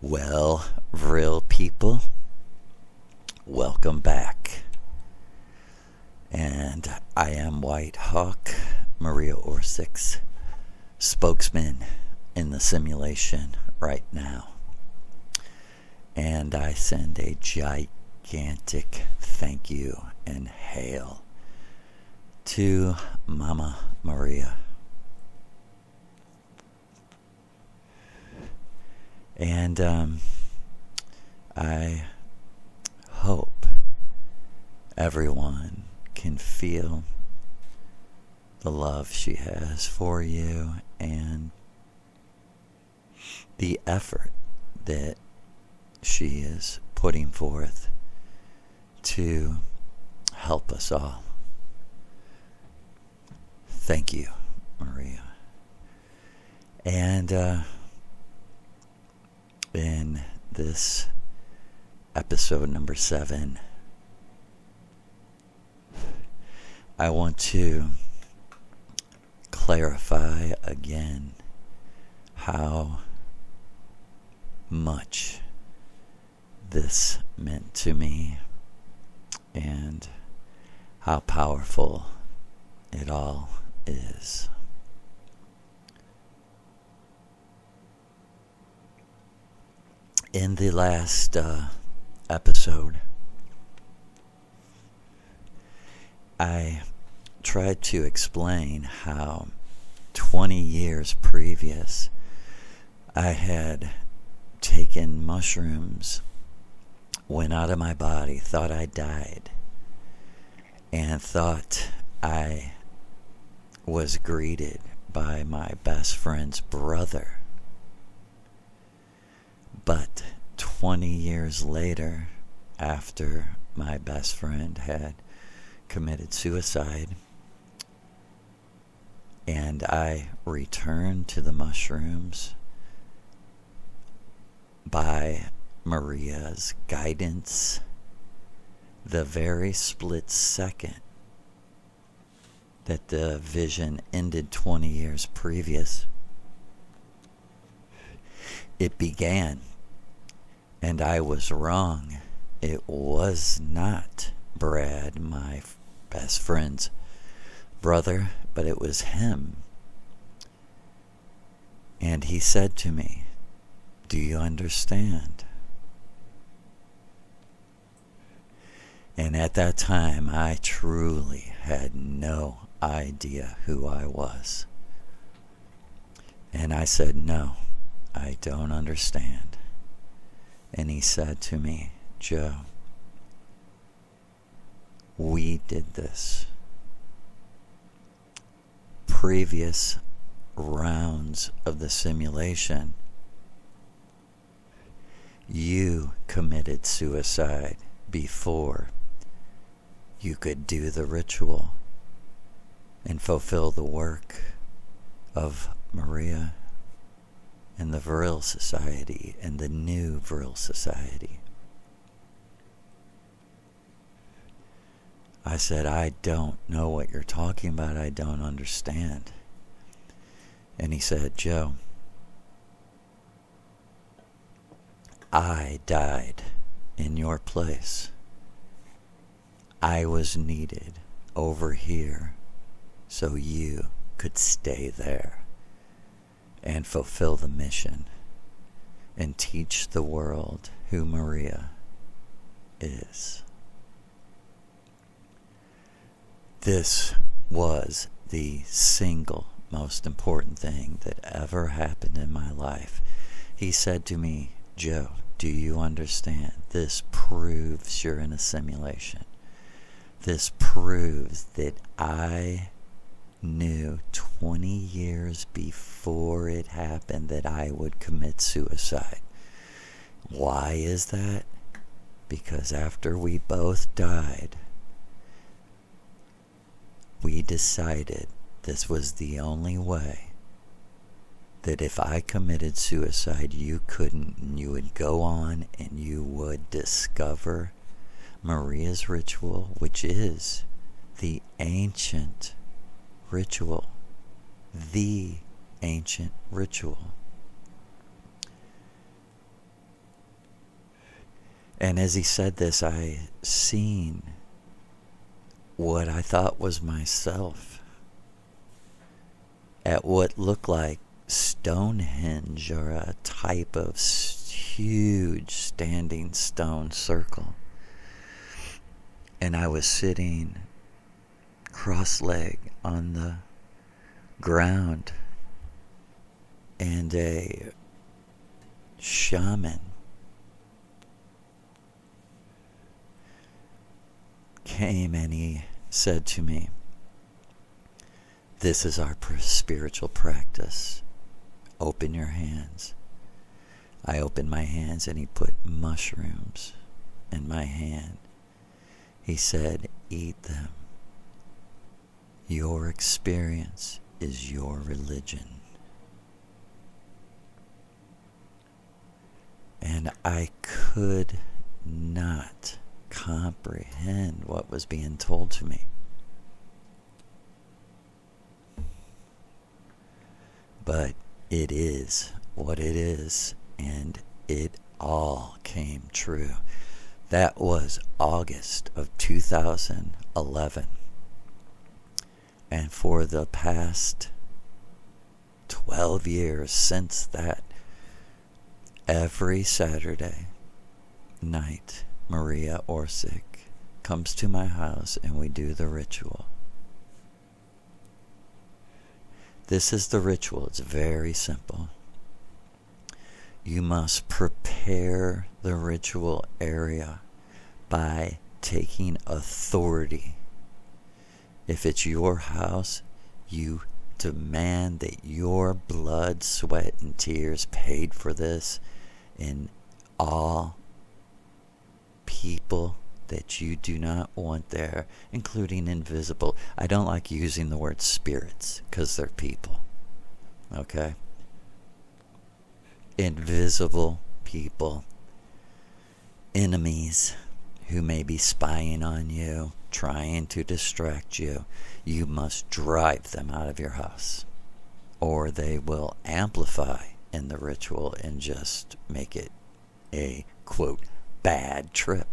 Well, real people, welcome back. And I am Whitehawk, Maria Orsic's spokesman in the simulation right now. And I send a gigantic thank you and hail to Mama Maria. And I hope everyone can feel the love she has for you and the effort that she is putting forth to help us all. Thank you, Maria. And in this episode number 7, I want to clarify again how much this meant to me and how powerful it all is. In the last episode, I tried to explain how 20 years previous I had taken mushrooms, went out of my body, thought I died, and thought I was greeted by my best friend's brother. But 20 years later, after my best friend had committed suicide, and I returned to the mushrooms by Maria's guidance, the very split second that the vision ended 20 years previous, it began. And I was wrong. It was not Brad, my best friend's brother, but it was him. And he said to me, "Do you understand?" And at that time, I truly had no idea who I was. And I said, "No, I don't understand." And he said to me, "Joe, we did this. Previous rounds of the simulation, you committed suicide before you could do the ritual and fulfill the work of Maria and the Vril Society and the new Vril Society." I said, "I don't know what you're talking about. I don't understand." And he said, "Joe, I died in your place. I was needed over here so you could stay there and fulfill the mission and teach the world who Maria is." This was the single most important thing that ever happened in my life. He said to me, "Joe, do you understand? This proves you're in a simulation. This proves that I knew 20 years before it happened that I would commit suicide." Why is that? Because after we both died, we decided this was the only way that if I committed suicide, you couldn't, and you would go on and you would discover Maria's ritual, which is the ancient ritual, the ancient ritual. And as he said this, I seen what I thought was myself at what looked like Stonehenge, or a type of huge standing stone circle. And I was sitting cross-legged on the ground, and a shaman came and he said to me, "This is our spiritual practice. Open your hands." I opened my hands and he put mushrooms in my hand. He said, "Eat them. Your experience is your religion." And I could not comprehend what was being told to me. But it is what it is, and it all came true. That was August of 2011. And for the past 12 years since that, every Saturday night, Maria Orsic comes to my house and we do the ritual. This is the ritual. It's very simple. You must prepare the ritual area by taking authority. If it's your house, you demand that your blood, sweat, and tears paid for this, and all people that you do not want there, including invisible. I don't like using the word spirits because they're people. Okay? Invisible people, enemies who may be spying on you, trying to distract you, you must drive them out of your house, or they will amplify in the ritual and just make it a, quote, bad trip.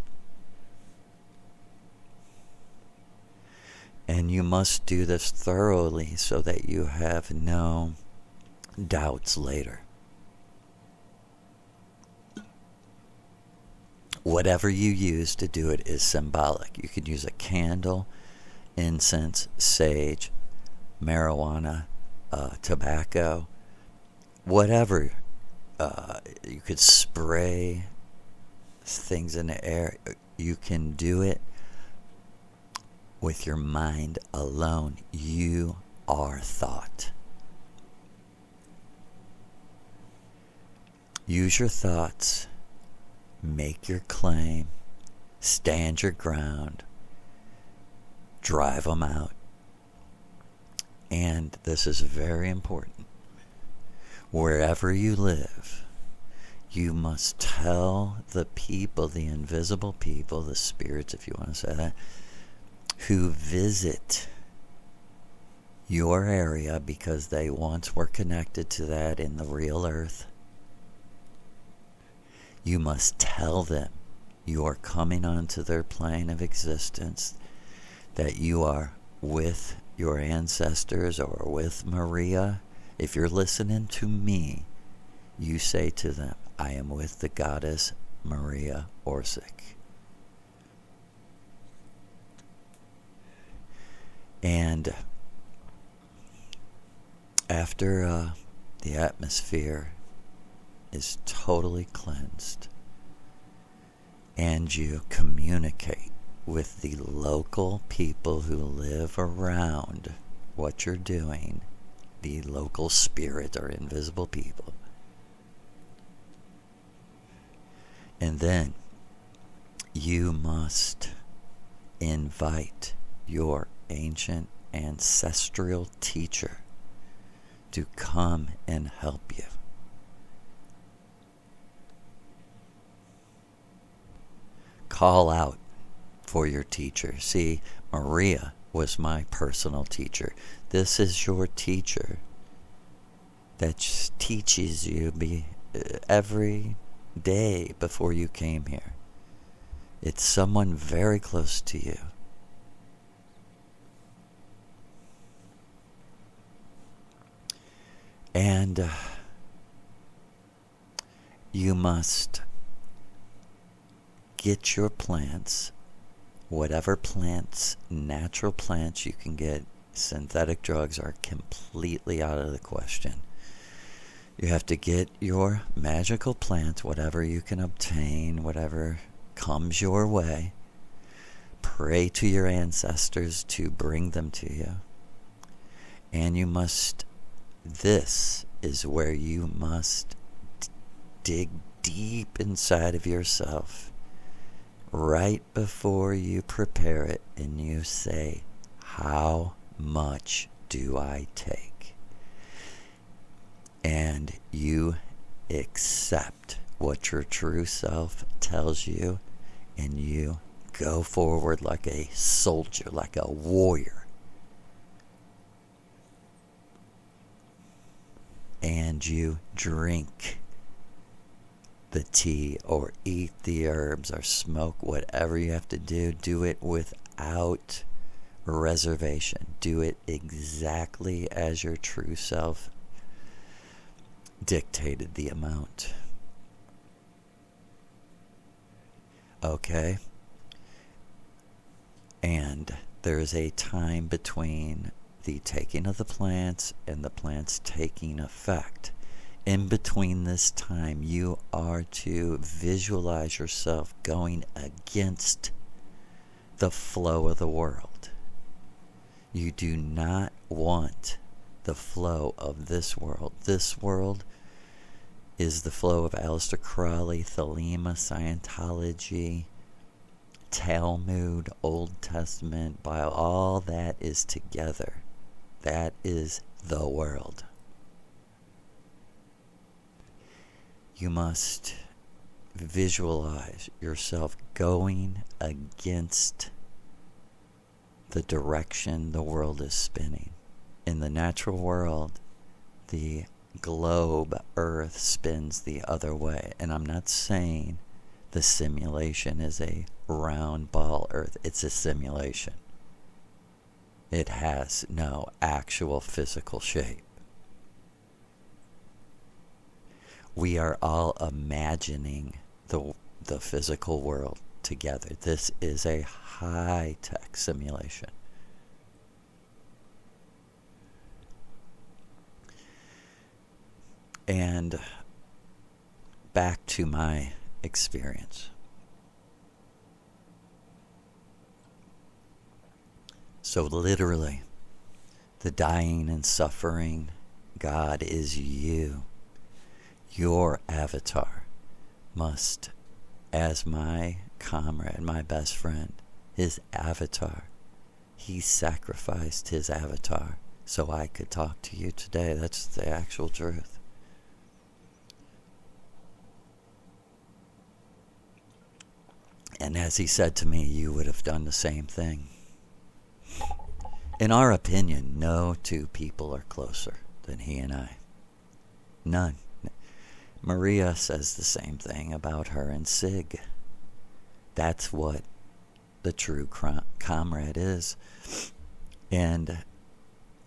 And you must do this thoroughly so that you have no doubts later. Whatever you use to do it is symbolic. You could use a candle, incense, sage, marijuana, tobacco, whatever. You could spray things in the air. You can do it with your mind alone. You are thought. Use your thoughts. Make your claim. Stand your ground. Drive them out. And this is very important. Wherever you live, you must tell the people, the invisible people, the spirits, if you want to say that, who visit your area because they once were connected to that in the real earth. You must tell them you are coming onto their plane of existence, that you are with your ancestors or with Maria. If you're listening to me, you say to them, "I am with the goddess Maria Orsic." And after the atmosphere is totally cleansed and you communicate with the local people who live around what you're doing, the local spirit or invisible people, and then you must invite your ancient ancestral teacher to come and help you. Call out for your teacher. See, Maria was my personal teacher. This is your teacher that teaches you every day before you came here. It's someone very close to you. And you must get your plants, whatever plants, natural plants you can get. Synthetic drugs are completely out of the question. You have to get your magical plants, whatever you can obtain, whatever comes your way. Pray to your ancestors to bring them to you. And you must, this is where you must dig deep inside of yourself right before you prepare it, and you say, how much do I take? And you accept what your true self tells you, and you go forward like a soldier, like a warrior. And you drink the tea or eat the herbs or smoke whatever you have to do. Do it without reservation. Do it exactly as your true self dictated the amount. Okay? And there is a time between the taking of the plants and the plants taking effect. In between this time, you are to visualize yourself going against the flow of the world. You do not want the flow of this world. This world is the flow of Aleister Crowley, Thelema, Scientology, Talmud, Old Testament, Bible. All that is together. That is the world. You must visualize yourself going against the direction the world is spinning. In the natural world, the globe, Earth, spins the other way. And I'm not saying the simulation is a round ball Earth. It's a simulation. It has no actual physical shape. We are all imagining the physical world together. This is a high-tech simulation. And back to my experience. So literally, the dying and suffering God is you. Your avatar must, as my comrade, my best friend, his avatar, he sacrificed his avatar so I could talk to you today. That's the actual truth. And as he said to me, you would have done the same thing. In our opinion, no two people are closer than he and I. None. Maria says the same thing about her and Sig. That's what the true comrade is. And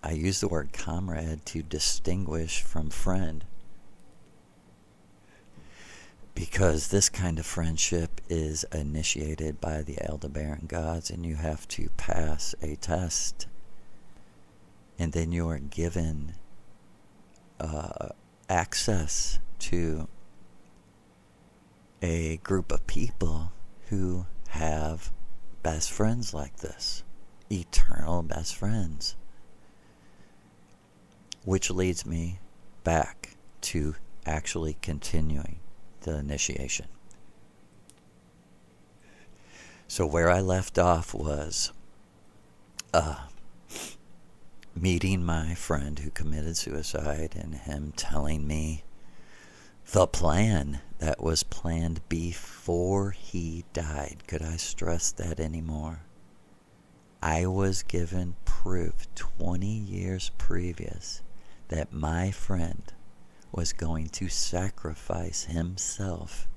I use the word comrade to distinguish from friend, because this kind of friendship is initiated by the Aldebaran gods, and you have to pass a test. And then you are given access to a group of people who have best friends like this. Eternal best friends. Which leads me back to actually continuing the initiation. So where I left off was meeting my friend who committed suicide, and him telling me the plan that was planned before he died. Could I stress that anymore? I was given proof 20 years previous that my friend was going to sacrifice himself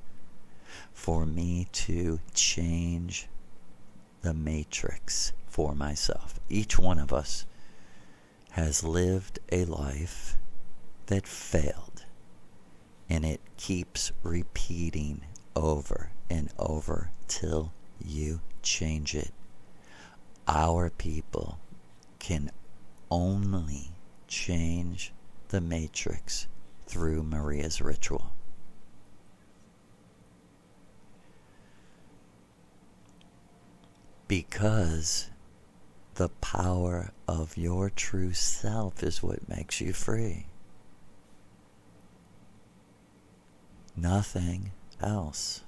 for me to change the matrix for myself. Each one of us has lived a life that failed, and it keeps repeating over and over till you change it. Our people can only change the matrix through Maria's ritual. Because the power of your true self is what makes you free. Nothing else.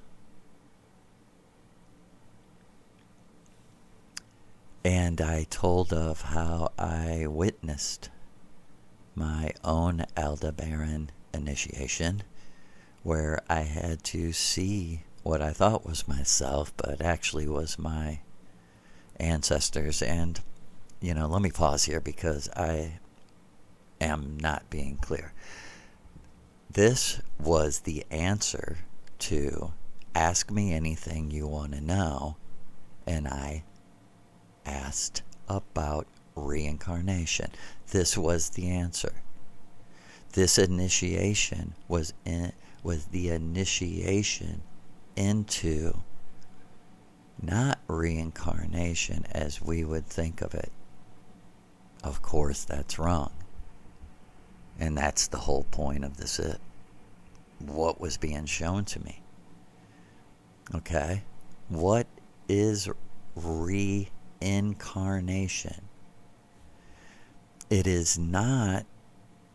And I told of how I witnessed my own Aldebaran initiation, where I had to see what I thought was myself, but actually was my ancestors. And, let me pause here because I am not being clear. This was the answer to ask me anything you want to know, and I asked about reincarnation. This was the answer. This initiation was the initiation into not reincarnation as we would think of it. Of course, that's wrong. And that's the whole point of this. What was being shown to me. Okay? What is reincarnation? It is not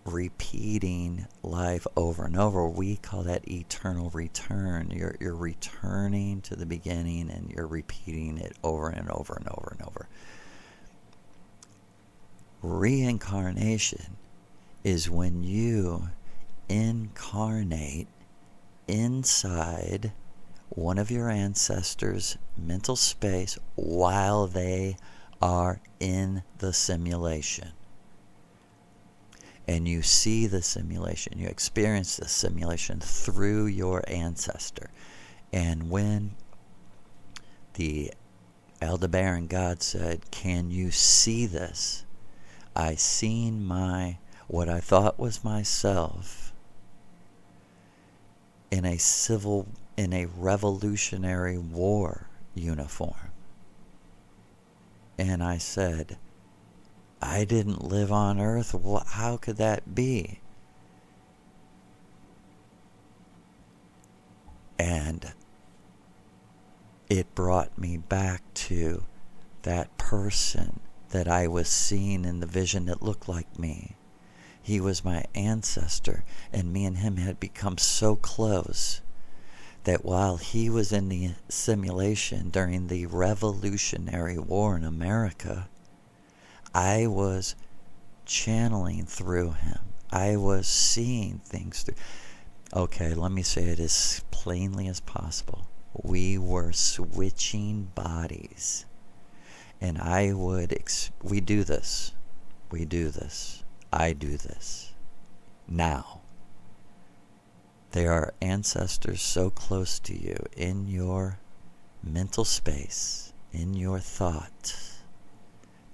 repeating life over and over. We call that eternal return. You're returning to the beginning and you're repeating it over and over and over and over. Reincarnation is when you incarnate inside one of your ancestors' mental space while they are in the simulation. And you see the simulation, you experience the simulation through your ancestor. And when the Aldebaran God said, "Can you see this? I seen what I thought was myself in a Revolutionary War uniform." And I said, I didn't live on Earth. How could that be? And it brought me back to that person that I was seeing in the vision that looked like me. He was my ancestor, and me and him had become so close that while he was in the simulation during the Revolutionary War in America, I was channeling through him. I was seeing things through. Okay, let me say it as plainly as possible. We were switching bodies. And we do this. I do this. Now, there are ancestors so close to you in your mental space, in your thought,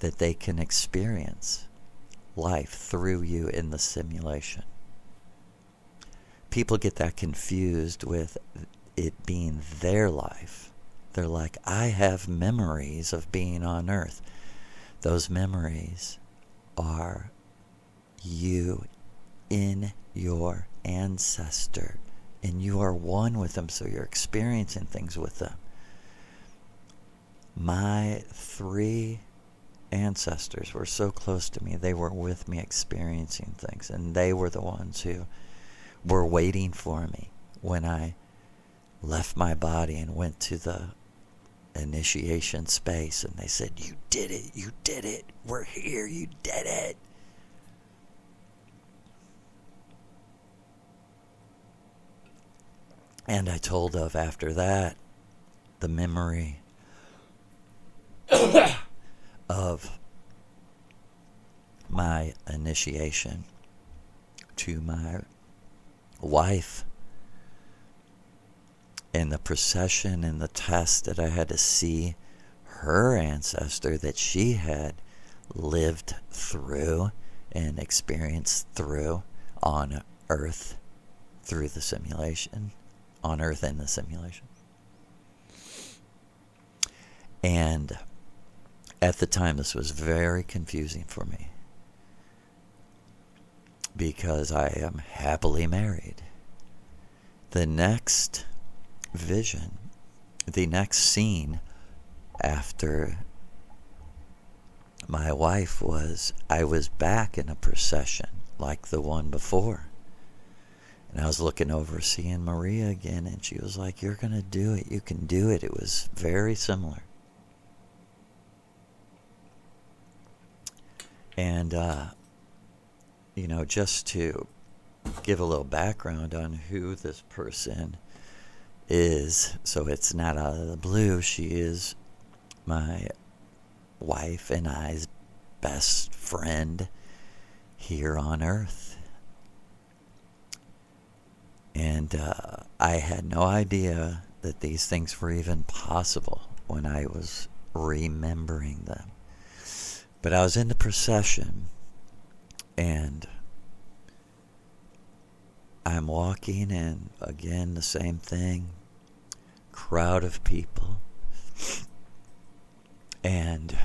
that they can experience life through you in the simulation. People get that confused with it being their life. They're like, I have memories of being on Earth. Those memories are you in your ancestor, and you are one with them, so you're experiencing things with them. My 3 ancestors were so close to me. They were with me experiencing things, and they were the ones who were waiting for me when I left my body and went to the initiation space, and they said, you did it, we're here, you did it. And I told of, after that, the memory of my initiation to my wife and the procession and the test that I had to see her ancestor that she had lived through and experienced through on Earth through the simulation, on Earth in the simulation. And at the time, this was very confusing for me because I am happily married. The next vision, the next scene after my wife was, I was back in a procession like the one before. And I was looking over, seeing Maria again, and she was like, "You're going to do it. You can do it." It was very similar. And, just to give a little background on who this person is, so it's not out of the blue, she is my wife and I's best friend here on Earth. And I had no idea that these things were even possible when I was remembering them. But I was in the procession, and I'm walking, and again, the same thing. Crowd of people. And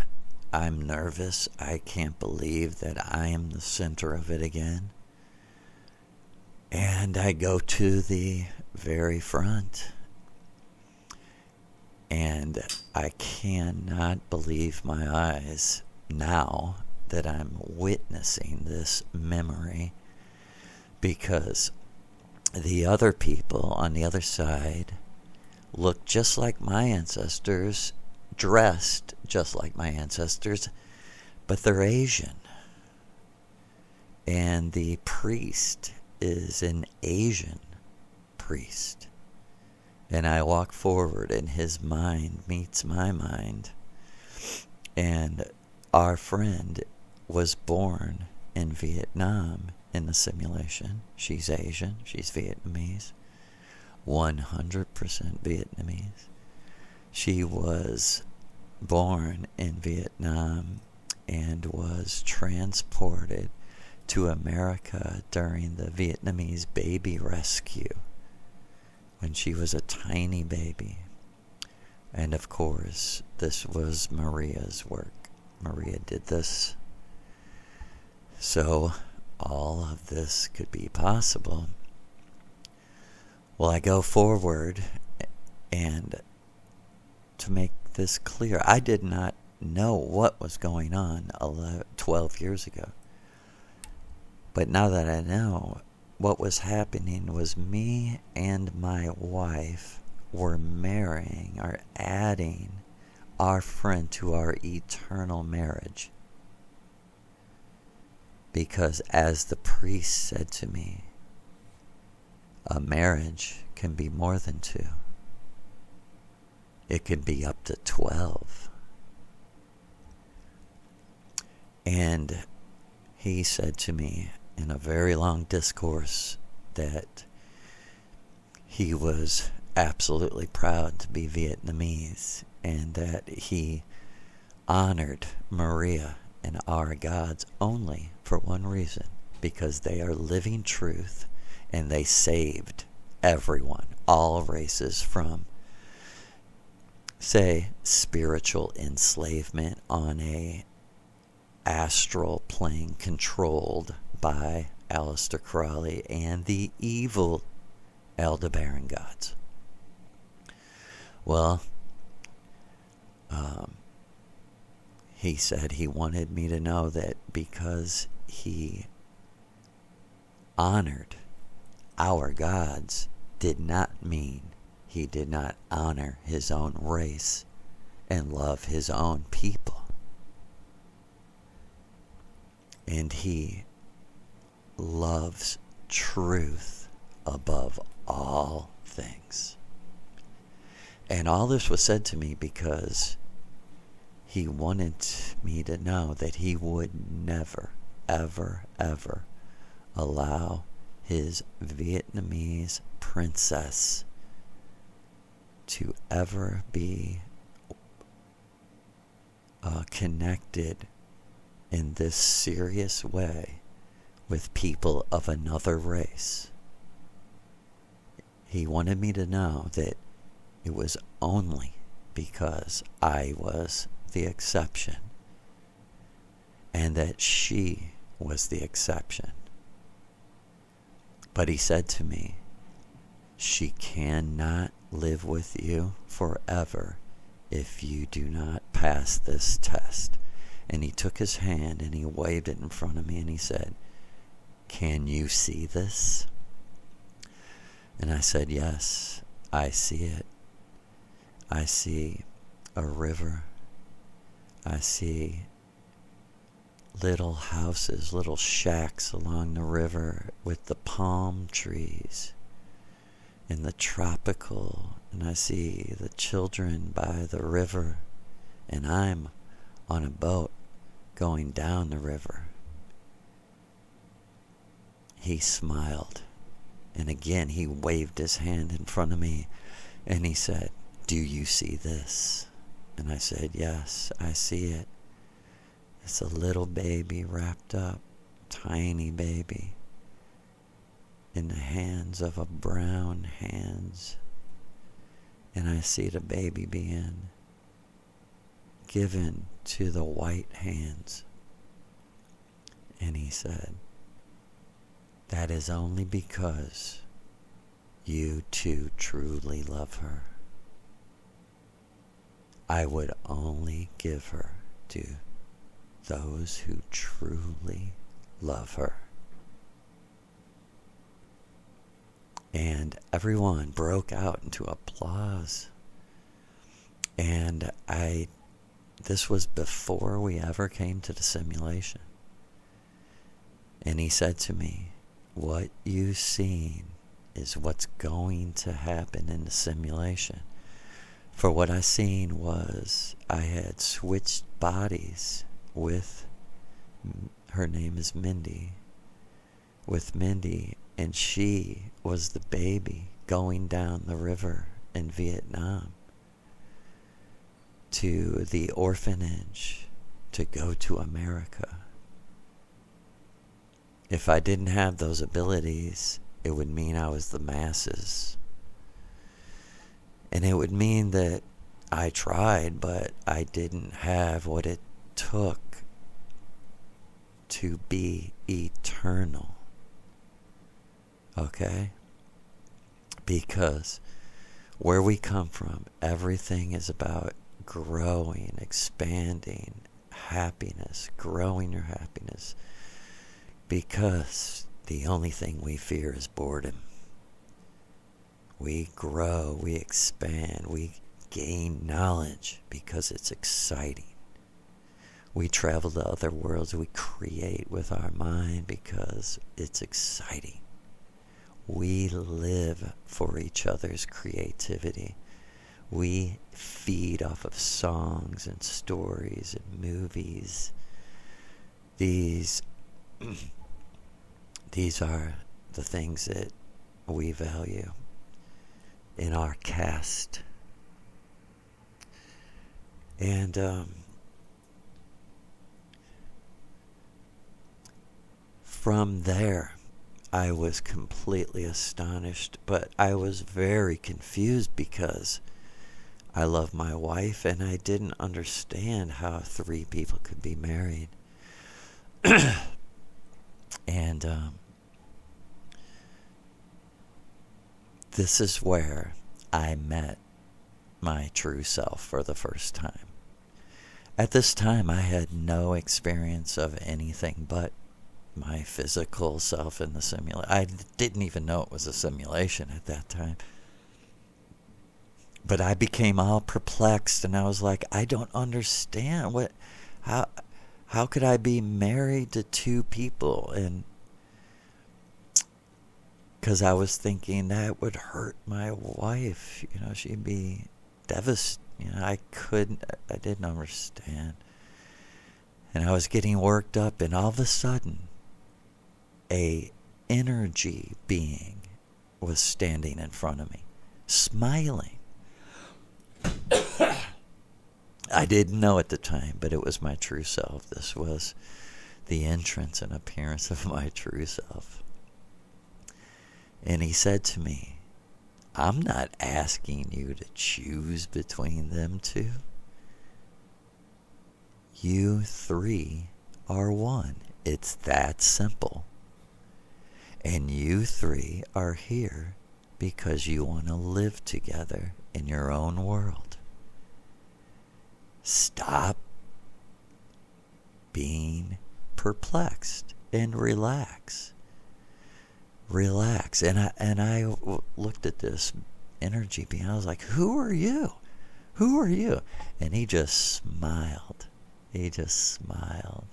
I'm nervous. I can't believe that I am the center of it again. And I go to the very front. And I cannot believe my eyes now that I'm witnessing this memory, because the other people on the other side look just like my ancestors, dressed just like my ancestors, but they're Asian. And the priest is an Asian priest. And I walk forward, and his mind meets my mind. And our friend was born in Vietnam in the simulation. She's Asian. She's Vietnamese. 100% Vietnamese. She was born in Vietnam and was transported to America during the Vietnamese baby rescue when she was a tiny baby. And of course, this was Maria's work. Maria did this. So all of this could be possible. Well, I go forward, and to make this clear, I did not know what was going on 12 years ago. But now that I know, what was happening was me and my wife were marrying, or adding our friend to our eternal marriage. Because as the priest said to me, a marriage can be more than 2. It can be up to 12. And he said to me in a very long discourse that he was absolutely proud to be Vietnamese, and that he honored Maria and our gods only for one reason: because they are living truth, and they saved everyone, all races, from, say, spiritual enslavement on a astral plane controlled by Aleister Crowley and the evil Aldebaran gods. Well, he said he wanted me to know that because he honored our gods did not mean he did not honor his own race and love his own people. And he loves truth above all things. And all this was said to me because he wanted me to know that he would never, ever, ever allow his Vietnamese princess to ever be connected in this serious way with people of another race. He wanted me to know that it was only because I was the exception and that she was the exception. But he said to me, she cannot live with you forever if you do not pass this test. And he took his hand and he waved it in front of me and he said, can you see this? And I said, yes, I see it. I see a river. I see little houses, little shacks along the river with the palm trees and the tropical, and I see the children by the river, and I'm on a boat going down the river. He smiled, and again he waved his hand in front of me, and he said, do you see this? And I said, yes, I see it. It's a little baby wrapped up, tiny baby, in the hands of a brown hands. And I see the baby being given to the white hands. And he said, that is only because you too truly love her. I would only give her to those who truly love her. And everyone broke out into applause. And this was before we ever came to the simulation. And he said to me, what you've seen is what's going to happen in the simulation. For what I seen was I had switched bodies with, her name is Mindy, with Mindy, and she was the baby going down the river in Vietnam to the orphanage to go to America. If I didn't have those abilities, it would mean I was the masses. And it would mean that I tried, but I didn't have what it took to be eternal. Okay? Because where we come from, everything is about growing, expanding, happiness, growing your happiness. Because the only thing we fear is boredom. We grow, we expand, we gain knowledge because it's exciting. We travel to other worlds, we create with our mind because it's exciting. We live for each other's creativity. We feed off of songs and stories and movies. These are the things that we value in our caste. And from there, I was completely astonished, but I was very confused because I love my wife and I didn't understand how 3 people could be married. And this is where I met my true self for the first time. At this time, I had no experience of anything but my physical self in the simulation. I didn't even know it was a simulation at that time. But I became all perplexed, and I was like, I don't understand. How could I be married to 2 people? And because I was thinking that would hurt my wife. You know, she'd be devastated. You know, I didn't understand. And I was getting worked up, and all of a sudden, a energy being was standing in front of me, smiling. I didn't know at the time, but it was my true self. This was the entrance and appearance of my true self. And he said to me, I'm not asking you to choose between them two. You three are one. It's that simple. And you three are here because you want to live together in your own world. Stop being perplexed and relax. Relax. And I looked at this energy being. I was like, who are you? Who are you? And he just smiled. He just smiled.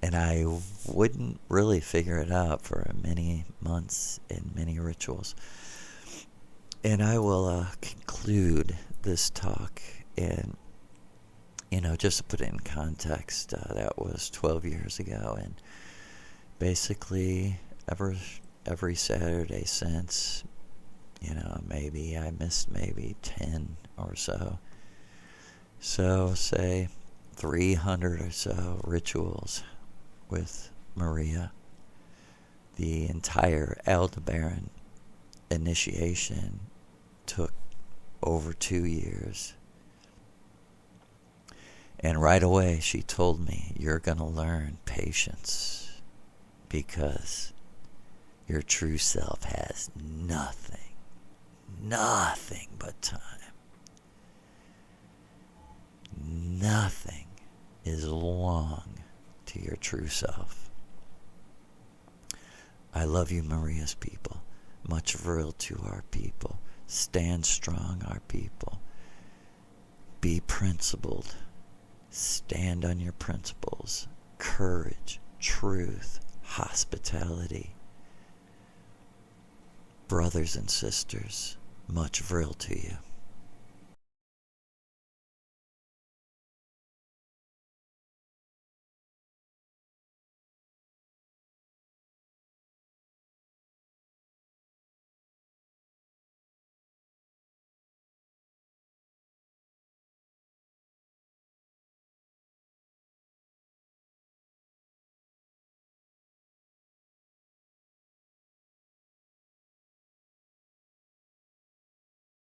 And I wouldn't really figure it out for many months and many rituals. And I will conclude this talk. And, just to put it in context, that was 12 years ago. And basically, every Saturday since, maybe I missed maybe 10 or so. So, say 300 or so rituals with Maria. The entire Aldebaran initiation took over 2 years. And right away she told me, you're going to learn patience because your true self has nothing but time. Nothing is long to your true self. I love you, Maria's people. Much vril to our people. Stand strong, our people. Be principled. Stand on your principles. Courage, truth, hospitality. Brothers and sisters, much vril to you.